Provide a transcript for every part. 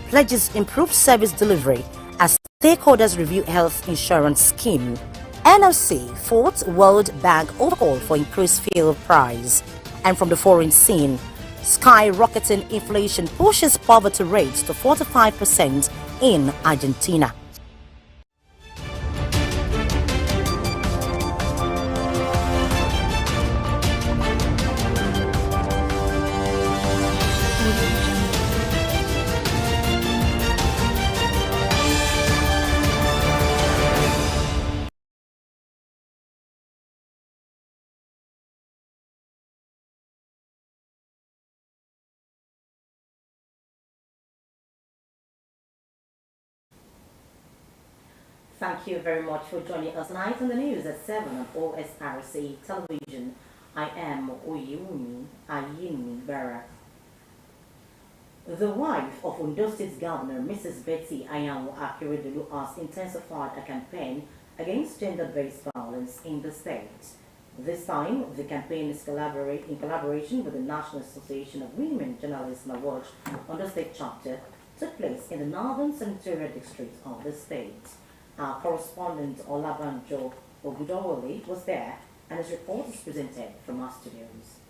pledges improved service delivery as stakeholders review health insurance scheme. NLC fought World Bank overcall for increased fuel price. And from the foreign scene, skyrocketing inflation pushes poverty rates to 45% in Argentina. Thank you very much for joining us tonight on the news at 7 on Osrc television. I am Oyewumi Ayini Bara. The wife of Ondo State Governor Mrs. Betty Anyanwu Akeredolu has intensified a campaign against gender-based violence in the state. This time, the campaign is in collaboration with the National Association of Women Journalists Watch Ondo State chapter, took place in the northern senatorial district of the state. Our correspondent Olabanjo Ogudowole was there, and his report is presented from our studios.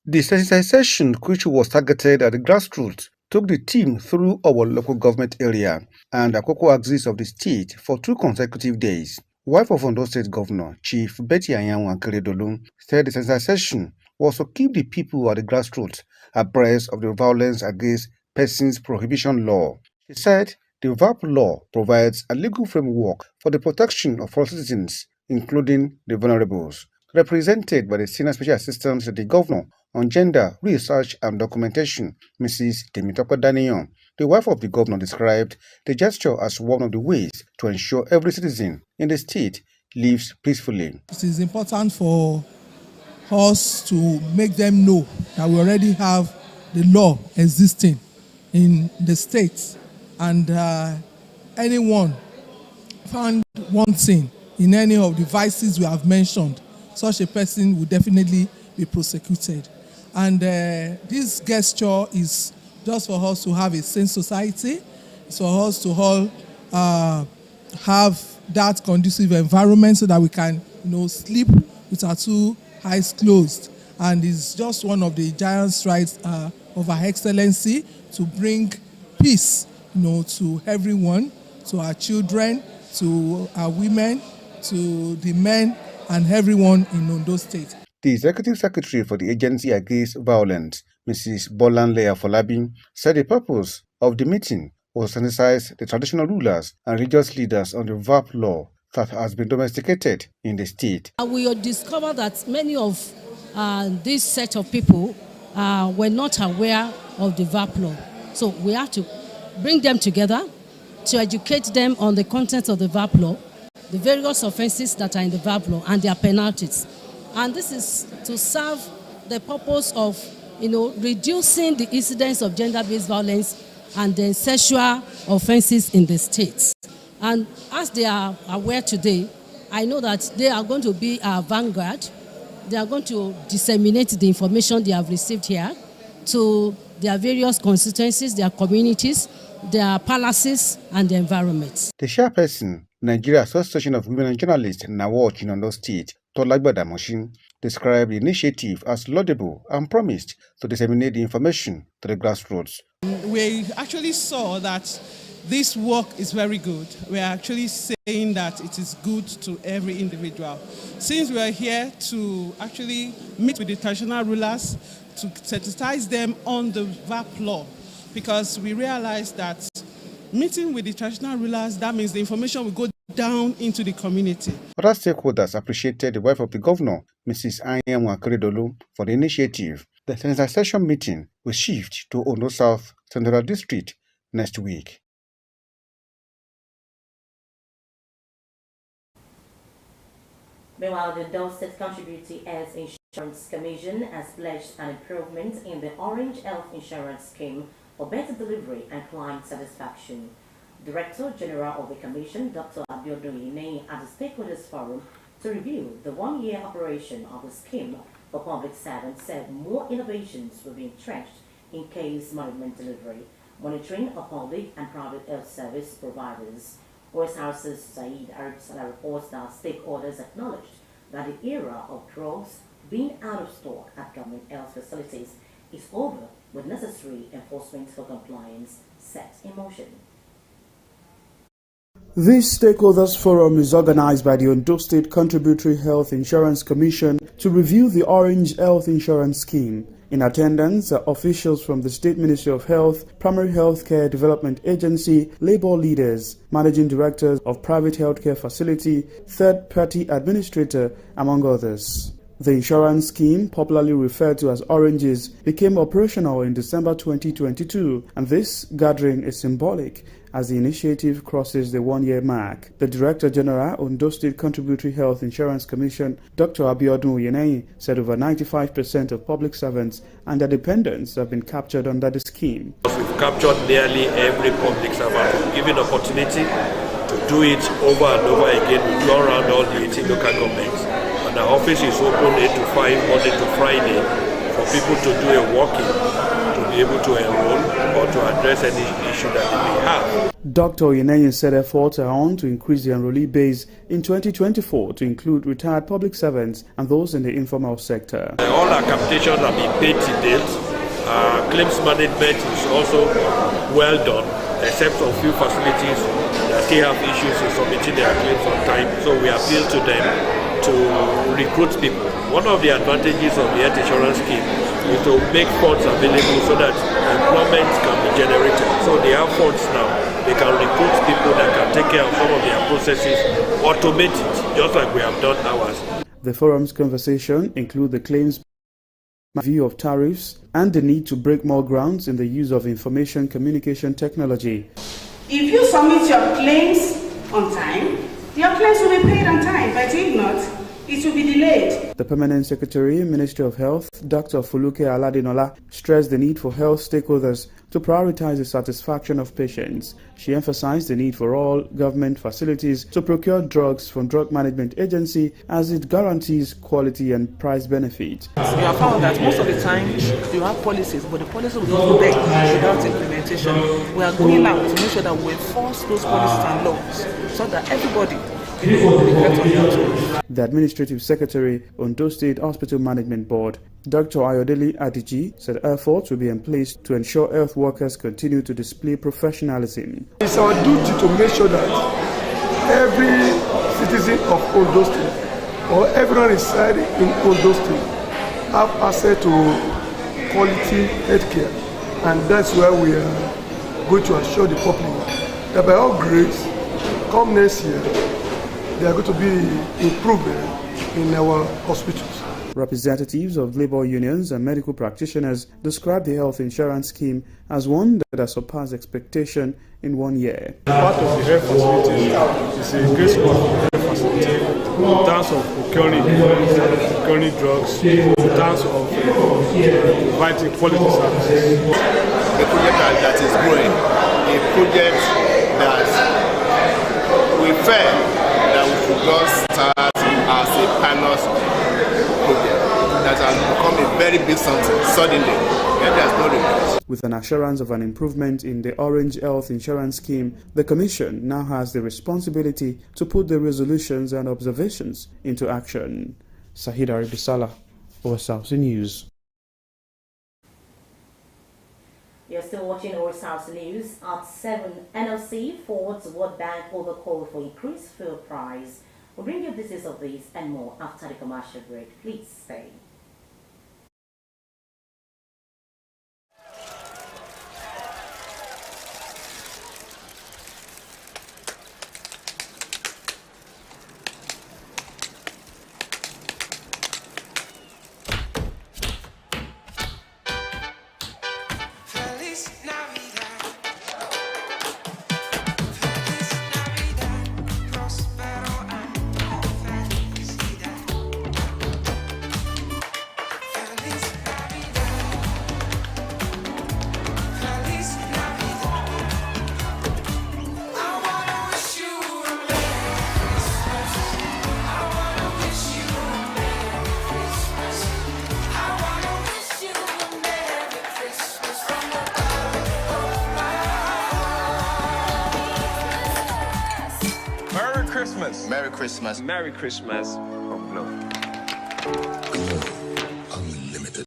The sensitization, which was targeted at the grassroots, took the team through our local government area and Akoko axis of the state for 2 consecutive days. Wife of Ondo State Governor, Chief Betty Anyanwu Akeredolu, said the sensitization was to keep the people at the grassroots abreast of the violence against persons prohibition law. She said the VAP law provides a legal framework for the protection of all citizens, including the vulnerables. Represented by the Senior Special Assistant to the Governor on Gender, Research and Documentation, Mrs. Temitope Daniel, the wife of the governor described the gesture as one of the ways to ensure every citizen in the state lives peacefully. It is important for us to make them know that we already have the law existing in the state. And anyone found wanting in any of the vices we have mentioned, such a person will definitely be prosecuted. And this gesture is just for us to have a sane society. It's for us to all have that conducive environment so that we can, sleep with our 2 eyes closed. And it's just one of the giant strides of our excellency to bring peace, to everyone, to our children, to our women, to the men, and everyone in Ondo State. The Executive Secretary for the Agency Against Violence, Mrs. Bolanle Afolabi, said the purpose of the meeting was to sensitize the traditional rulers and religious leaders on the VAP law that has been domesticated in the state. We discovered that many of this set of people were not aware of the VAP law. So we have to bring them together to educate them on the contents of the VAP law, the various offenses that are in the VAP law, and their penalties. And this is to serve the purpose of, reducing the incidence of gender-based violence and then sexual offenses in the states. And as they are aware today, I know that they are going to be our vanguard. They are going to disseminate the information they have received here to their various constituencies, their communities, their palaces, and the environments. The chairperson, Nigeria Association of Women Journalists Watch in Ondo State, Tolagbada Moshin, described the initiative as laudable and promised to disseminate the information to the grassroots. We actually saw that this work is very good. We are actually saying that it is good to every individual. Since we are here to actually meet with the traditional rulers, to sensitize them on the VAP law, because we realize that meeting with the traditional rulers, that means the information will go down into the community. Other stakeholders appreciated the wife of the governor, Mrs. Anyanwu Akeredolu, for the initiative. The sensitization meeting will shift to Ondo South Central District next week. Meanwhile, the Ondo State Contributing Health Insurance Commission has pledged an improvement in the Orange Health Insurance Scheme for better delivery and client satisfaction. Director General of the Commission, Dr. Abiodun Yinei, at the Stakeholders Forum to review the one-year operation of the scheme for public servants, said more innovations will be entrenched in case management delivery, monitoring of public and private health service providers. Osrc's Saeed Arabsala reports that stakeholders acknowledged that the era of drugs being out of stock at government health facilities is over, with necessary enforcement for compliance set in motion. This Stakeholders Forum is organized by the Ondo State Contributory Health Insurance Commission to review the Orange Health Insurance Scheme. In attendance are officials from the State Ministry of Health, Primary Healthcare Development Agency, labor leaders, managing directors of private healthcare facility, third-party administrator, among others. The insurance scheme, popularly referred to as Oranges, became operational in December 2022, and this gathering is symbolic as the initiative crosses the one-year mark. The Director General, Ondo State Contributory Health Insurance Commission, Dr. Abiodun Oyeneyin, said over 95% of public servants and their dependents have been captured under the scheme. We've captured nearly every public servant, given opportunity to do it over and over again. We go around all the 18 local governments. And our office is open 8 to 5, Monday to Friday, for people to do a walk-in, to be able to enroll or to address any issue that they may have. Dr. Oyeneyin said efforts are on to increase the enrollee base in 2024 to include retired public servants and those in the informal sector. All our capitations are being paid to date. Claims management is also well done, except for a few facilities that still have issues in submitting their claims on time. So we appeal to them to recruit people. One of the advantages of the health insurance scheme is to make funds available so that employment can be generated. So they have funds now. They can recruit people that can take care of some of their processes, automate it, just like we have done ours. The forum's conversation include the claims view of tariffs and the need to break more grounds in the use of information communication technology. If you submit your claims on time, your claims will be paid on time, but if not, it will be delayed. The Permanent Secretary, Ministry of Health, Dr. Fuluke Aladinola, stressed the need for health stakeholders to prioritize the satisfaction of patients. She emphasized the need for all government facilities to procure drugs from Drug Management Agency as it guarantees quality and price benefit. We have found that most of the time you have policies, but the policy will go there without implementation. We are going out to make sure that we enforce those policies and laws so that everybody. The Administrative Secretary, Ondo State Hospital Management Board, Dr. Ayodele Adiji, said efforts will be in place to ensure health workers continue to display professionalism. It's our duty to make sure that every citizen of Ondo State or everyone residing in Ondo State have access to quality healthcare, and that's where we are going to assure the public that by all grace, come next year, there are going to be improvement in our hospitals. Representatives of labor unions and medical practitioners described the health insurance scheme as one that has surpassed expectation in 1 year. Part of the health facility is a great support for the health facility in terms of procuring drugs, in terms of providing quality services. A project that is growing, a project that we felt that we should just start as a pilot project that has become a very big something suddenly, and there's no regret. With an assurance of an improvement in the Orange Health Insurance Scheme, the Commission now has the responsibility to put the resolutions and observations into action. Sahid Aribisala, Osrc News. You're still watching Osrc News. At 7, NLC forwards World Bank overcall for increased fuel price. We'll bring you details of this and more after the commercial break. Please stay. Christmas. Merry Christmas. Merry Christmas. Oh, no. Unlimited.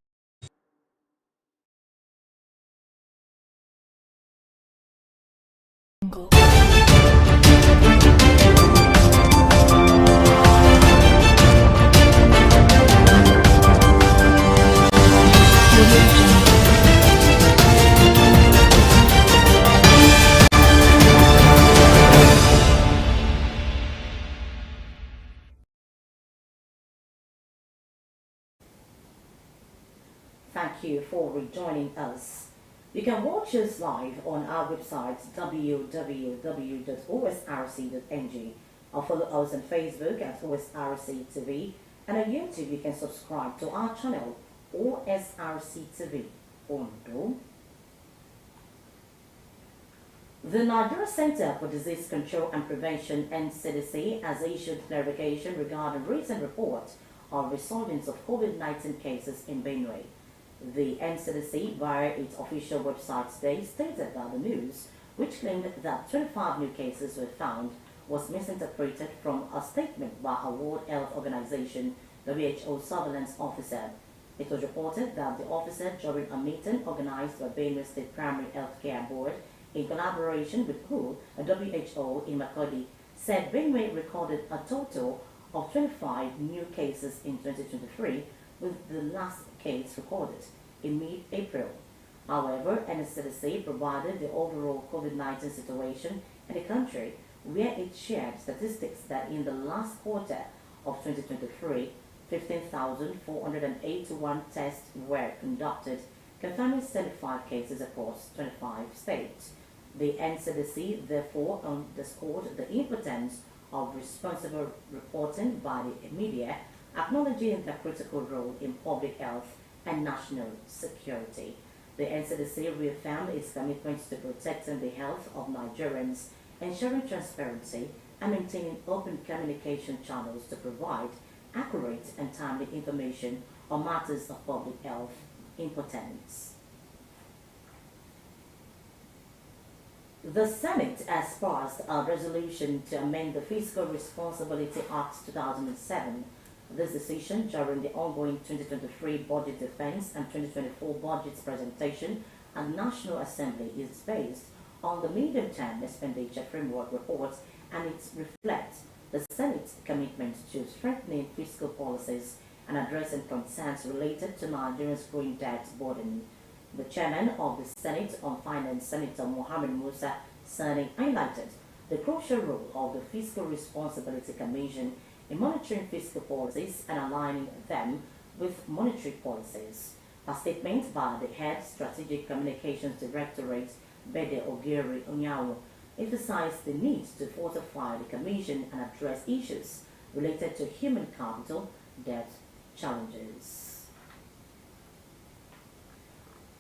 Thank you for rejoining us. You can watch us live on our website www.osrc.ng or follow us on Facebook at OSRC TV, and on YouTube you can subscribe to our channel OSRC TV Ondo. The Nigeria Center for Disease Control and Prevention (NCDC) has issued clarification regarding recent reports of resurgence of COVID-19 cases in Benue. The NCDC, via its official website today, stated that the news, which claimed that 25 new cases were found, was misinterpreted from a statement by a World Health Organization WHO surveillance officer. It was reported that the officer, during a meeting organized by Benue State Primary Health Care Board in collaboration with WHO in Makurdi, said Benue recorded a total of 25 new cases in 2023, with the last case recorded in mid-April. However, NCDC provided the overall COVID-19 situation in the country, where it shared statistics that in the last quarter of 2023, 15,481 tests were conducted, confirming 75 cases across 25 states. The NCDC therefore underscored the importance of responsible reporting by the media, acknowledging their critical role in public health and national security. The NCDC reaffirmed its commitment to protecting the health of Nigerians, ensuring transparency, and maintaining open communication channels to provide accurate and timely information on matters of public health importance. The Senate has passed a resolution to amend the Fiscal Responsibility Act 2007. This decision, during the ongoing 2023 budget defense and 2024 budget presentation at National Assembly, is based on the medium-term expenditure framework report, and it reflects the Senate's commitment to strengthening fiscal policies and addressing concerns related to Nigeria's growing debt burden. The chairman of the Senate on Finance, Senator Mohammed Musa Sani, highlighted the crucial role of the Fiscal Responsibility Commission in monitoring fiscal policies and aligning them with monetary policies. A statement by the head Strategic Communications Directorate, Bede Ogiri Onyawo, emphasized the need to fortify the Commission and address issues related to human capital debt challenges.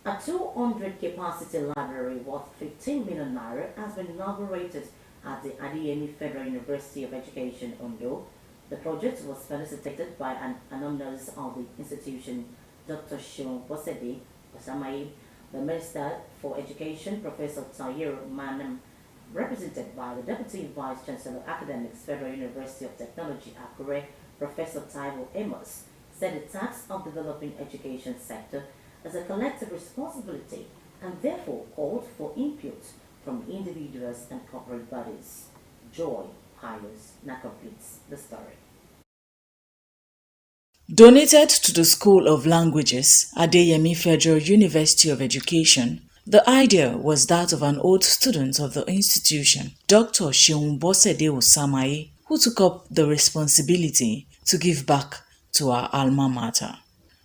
A 200-capacity library worth 15 million naira has been inaugurated at the Adeyemi Federal University of Education, Ondo. The project was felicitated by an alumnus of the institution, Dr. Seun Bosede Osamaye, the Minister for Education, Professor Tahiru Manam, represented by the Deputy Vice Chancellor of Academics, Federal University of Technology, Akure, Professor Taiwo Amos, said the task of developing education sector as a collective responsibility and therefore called for input from individuals and corporate bodies. Joy Pius now completes the story. Donated to the School of Languages, Adeyemi Federal University of Education, the idea was that of an old student of the institution, Dr. Seun Bosede Osamaye, who took up the responsibility to give back to our alma mater.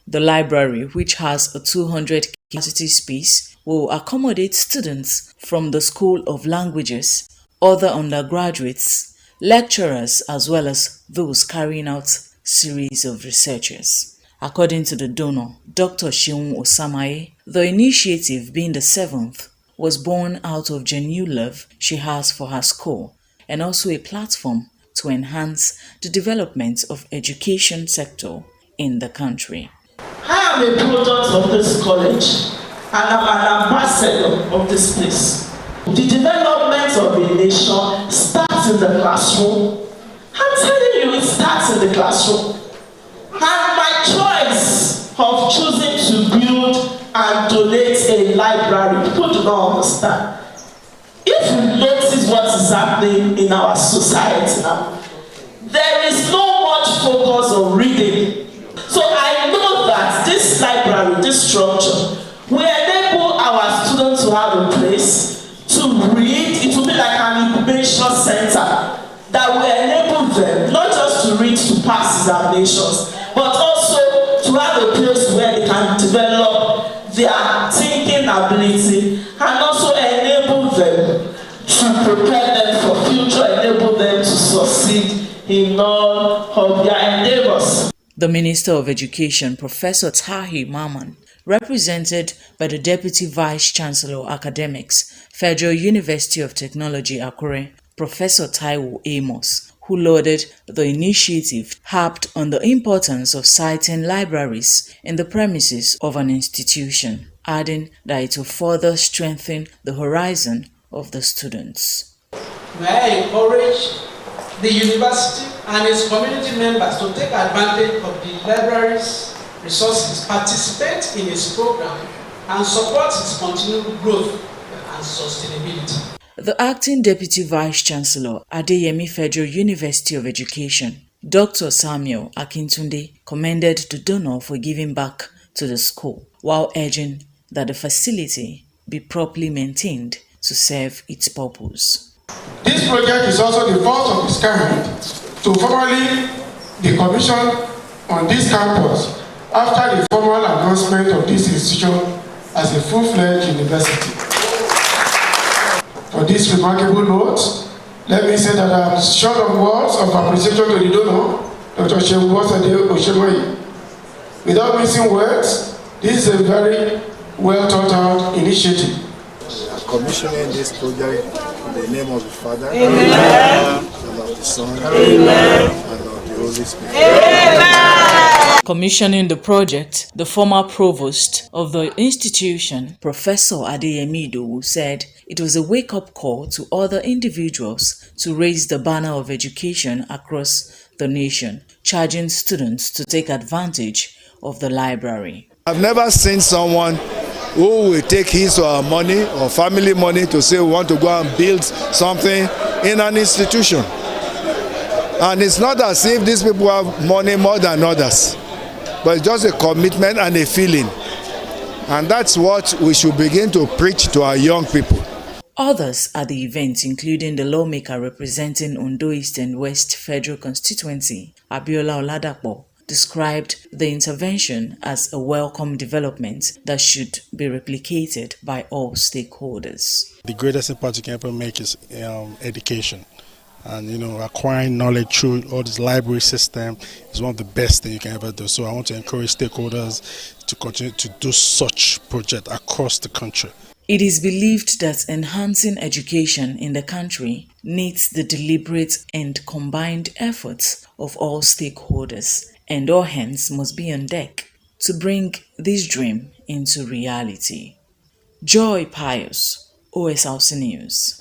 The library, which has a 200-capacity space, will accommodate students from the School of Languages, other undergraduates, lecturers, as well as those carrying out series of researchers. According to the donor, Dr. Seun Osamaye, the initiative, being the 7th, was born out of genuine love she has for her school and also a platform to enhance the development of education sector in the country. I am a product of this college and I'm an ambassador of this place. The development of a nation starts in the classroom in the classroom. And my choice of choosing to build and donate a library, people do not understand. If you notice what is happening in our society now, there is no much focus on reading. So I know that this library, this structure, will enable our students to have a place to read. It will be like an incubation center that will enable them not just to read to pass examinations, but also to have a place where they can develop their thinking ability and also enable them to prepare them for future, enable them to succeed in all of their endeavors. The Minister of Education, Professor Tahir Maman, represented by the Deputy Vice-Chancellor Academics, Federal University of Technology, Akure, Professor Taiwo Amos, who lauded the initiative, harped on the importance of citing libraries in the premises of an institution, adding that it will further strengthen the horizon of the students. May I encourage the university and its community members to take advantage of the library's resources, participate in its program, and support its continued growth and sustainability. The acting Deputy Vice-Chancellor, Adeyemi Federal University of Education, Dr. Samuel Akintunde, commended the donor for giving back to the school, while urging that the facility be properly maintained to serve its purpose. This project is also the first of its kind to formally be commissioned on this campus after the formal announcement of this institution as a full-fledged university. For this remarkable note, let me say that I am short of words of appreciation to the donor, Dr. Osrc. Without missing words, this is a very well thought out initiative. Commissioning this project in the name of the Father, Amen. and of the Son, Amen. and of the Holy Spirit. Amen. Commissioning the project, the former provost of the institution, Professor Adeyemi Idowu, said it was a wake-up call to other individuals to raise the banner of education across the nation, charging students to take advantage of the library. I've never seen someone who will take his or her money or family money to say we want to go and build something in an institution. And it's not as if these people have money more than others, but it's just a commitment and a feeling. And that's what we should begin to preach to our young people. Others at the event, including the lawmaker representing Ondo East and West Federal Constituency, Abiola Oladapo, described the intervention as a welcome development that should be replicated by all stakeholders. The greatest impact you can ever make is education. And acquiring knowledge through all this library system is one of the best things you can ever do. So I want to encourage stakeholders to continue to do such projects across the country. It is believed that enhancing education in the country needs the deliberate and combined efforts of all stakeholders, and all hands must be on deck to bring this dream into reality. Joy Pius, Osrc News.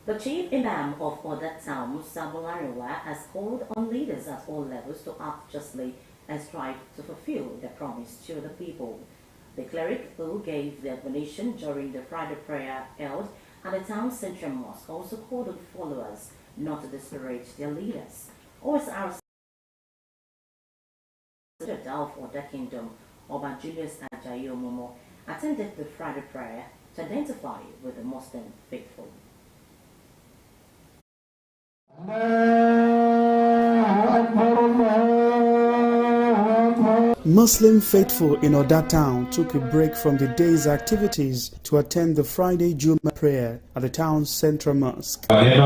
The Chief Imam of Oda Town, Musa Bolariwa, has called on leaders at all levels to act justly and strive to fulfill their promise to the people. The cleric who gave the admonition during the Friday prayer held at the town's central mosque also called on followers not to disparage their leaders. Osrc of Oda Kingdom, Oba Julius Ajayi Omomo, attended the Friday prayer to identify with the Muslim faithful. Muslim faithful in Oda town took a break from the day's activities to attend the Friday Juma prayer at the town's central mosque. They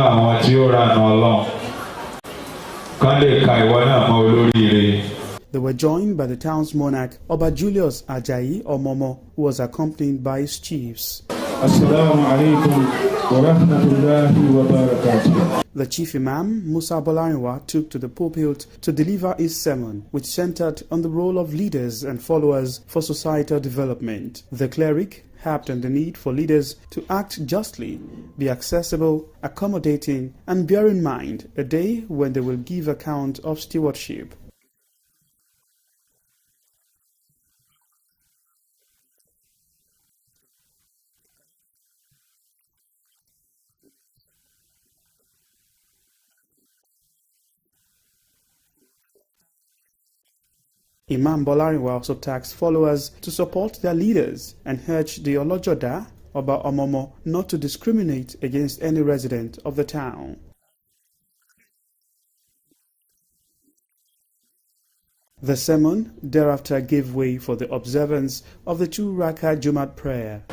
were joined by the town's monarch, Oba Julius Ajayi Omomo, who was accompanied by his chiefs. Assalamu alaikum wa rahmatullahi wa barakatuh. The Chief Imam, Musa Bolaniwa, took to the pulpit to deliver his sermon, which centered on the role of leaders and followers for societal development. The cleric harped on the need for leaders to act justly, be accessible, accommodating, and bear in mind a day when they will give account of stewardship. Imam Bolariwa also tasked followers to support their leaders and urged the Olojoda, Oba Omomo, not to discriminate against any resident of the town. The sermon thereafter gave way for the observance of the 2 Raka Jumat prayer.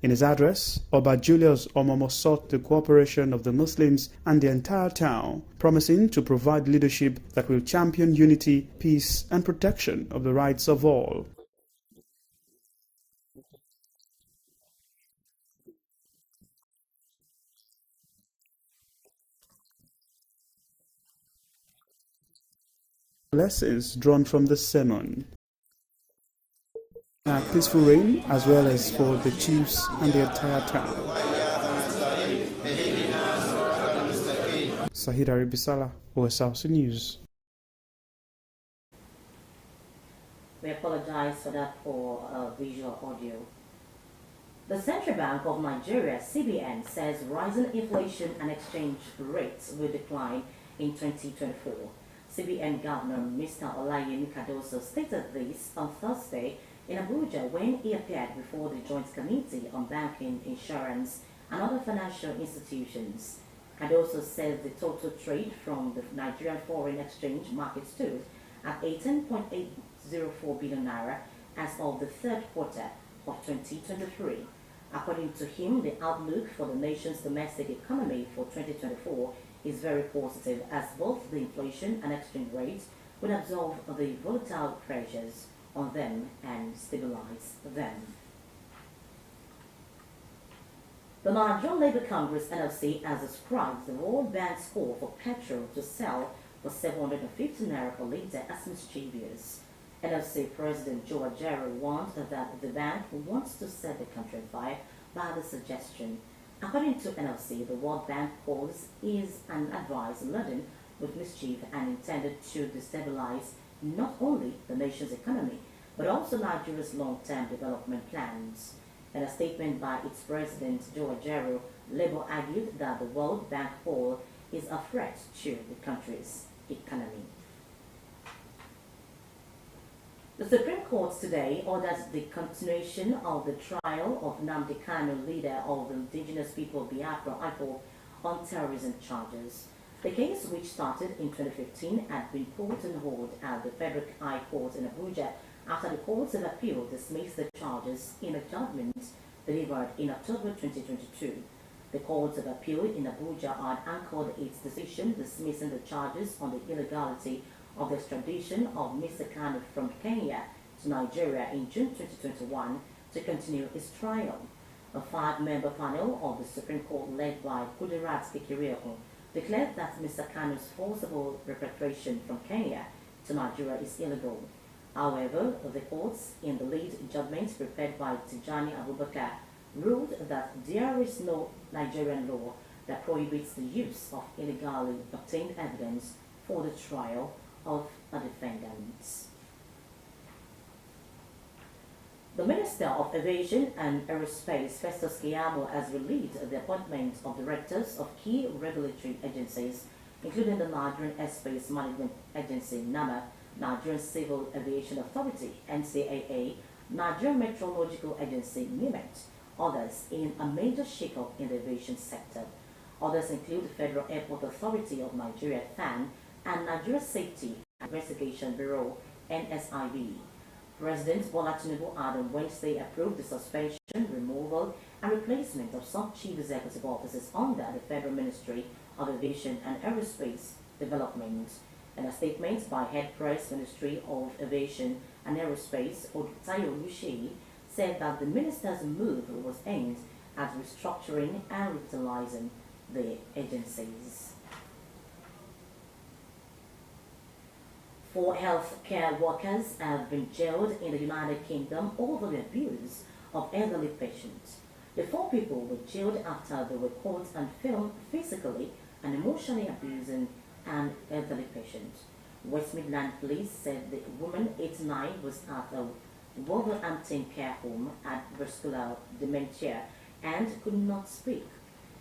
In his address, Oba Julius Omomo sought the cooperation of the Muslims and the entire town, promising to provide leadership that will champion unity, peace, and protection of the rights of all. Lessons drawn from the sermon. A peaceful reign as well as for the chiefs and the entire town. Sahid Aribisala, Osrc News. We apologize for that for visual audio. The Central Bank of Nigeria, CBN, says rising inflation and exchange rates will decline in 2024. CBN Governor Mr. Olayemi Cardoso stated this on Thursday in Abuja when he appeared before the Joint Committee on Banking, Insurance and Other Financial Institutions. Cardoso said the total trade from the Nigerian foreign exchange market stood at 18.804 billion naira as of the third quarter of 2023. According to him, the outlook for the nation's domestic economy for 2024 is very positive as both the inflation and exchange rates will absorb the volatile pressures on them and stabilize them. The Nigerian Labour Congress NLC has ascribed the World Bank's call for petrol to sell for 750 naira per litre as mischievous. NLC President Joe Ajero warned that the bank wants to set the country on fire by the suggestion. According to NLC, the World Bank calls is an advice laden with mischief and intended to destabilize not only the nation's economy, but also Nigeria's long-term development plans. In a statement by its president, Joe Ajero, Labour argued that the World Bank call is a threat to the country's economy. The Supreme Court today ordered the continuation of the trial of Nnamdi Kanu, leader of the indigenous people of Biafra, IPOB, on terrorism charges. The case, which started in 2015, had been put on hold at the Federal High Court in Abuja after the Courts of Appeal dismissed the charges in a judgment delivered in October 2022. The Courts of Appeal in Abuja had anchored its decision dismissing the charges on the illegality of the extradition of Mr. Kanu from Kenya to Nigeria in June 2021 to continue his trial. A 5-member panel of the Supreme Court led by Kudirat Kekirioku declared that Mr. Kanu's forcible repatriation from Kenya to Nigeria is illegal. However, the courts in the lead judgment prepared by Tijani Abubakar ruled that there is no Nigerian law that prohibits the use of illegally obtained evidence for the trial of a defendant. The Minister of Aviation and Aerospace, Festus Keyamo, has released the appointment of directors of key regulatory agencies, including the Nigerian Airspace Management Agency, NAMA, Nigerian Civil Aviation Authority, NCAA, Nigerian Meteorological Agency, NIMET, others in a major shakeup in the aviation sector. Others include the Federal Airport Authority of Nigeria, FAN, and Nigeria Safety and Investigation Bureau, NSIB. President Bola Tinubu on Wednesday approved the suspension, removal, and replacement of some chief executive officers under the Federal Ministry of Aviation and Aerospace Development. In a statement by Head Press Ministry of Aviation and Aerospace, Odutayo Oluseyi, said that the minister's move was aimed at restructuring and revitalizing the agencies. 4 healthcare workers have been jailed in the United Kingdom over the abuse of elderly patients. The 4 people were jailed after they were caught and filmed physically and emotionally abusing an elderly patient. West Midland Police said the woman, 89, was at a Wolverhampton care home at vascular dementia and could not speak.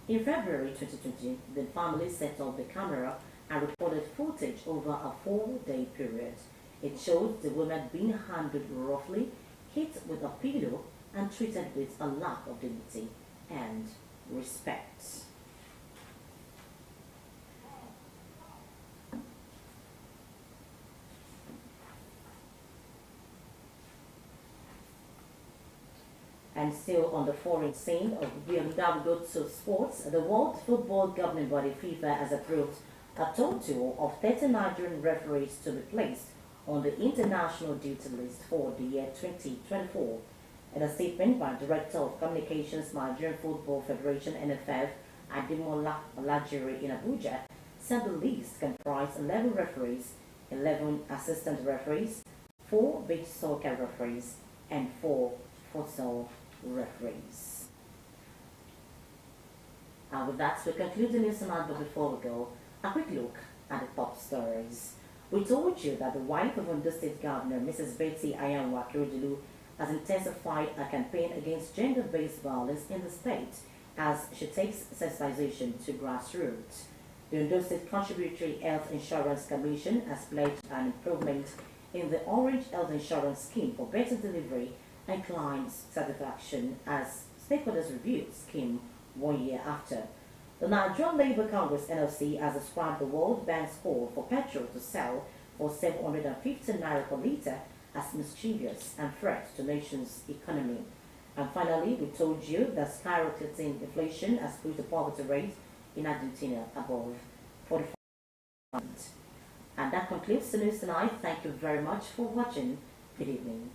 In February 2020, the family set up the camera and recorded footage over a 4-day period. It showed the woman being handled roughly, hit with a pillow, and treated with a lack of dignity and respect. And still on the foreign scene, we now go to sports. The World Football Governing Body FIFA has approved a total of 30 Nigerian referees to be placed on the international duty list for the year 2024. In a statement by Director of Communications, Nigerian Football Federation (NFF), Ademola Olajire in Abuja, said the list comprised 11 referees, 11 assistant referees, 4 beach soccer referees, and 4 futsal referees. And with that, we conclude the news tonight, but before we go, a quick look at the top stories. We told you that the wife of Ondo State Governor, Mrs. Betty Ayanwa Akeredolu, has intensified a campaign against gender-based violence in the state as she takes sensitization to grassroots. The Ondo State Contributory Health Insurance Commission has pledged an improvement in the Orange Health Insurance Scheme for better delivery and clients' satisfaction as stakeholders review scheme 1 year after. The Nigerian Labour Congress (NLC) has described the World Bank's call for petrol to sell for 750 naira per litre as mischievous and threat to the nation's economy. And finally, we told you that skyrocketing inflation has pushed the poverty rate in Argentina above 45%. And that concludes the news tonight. Thank you very much for watching. Good evening.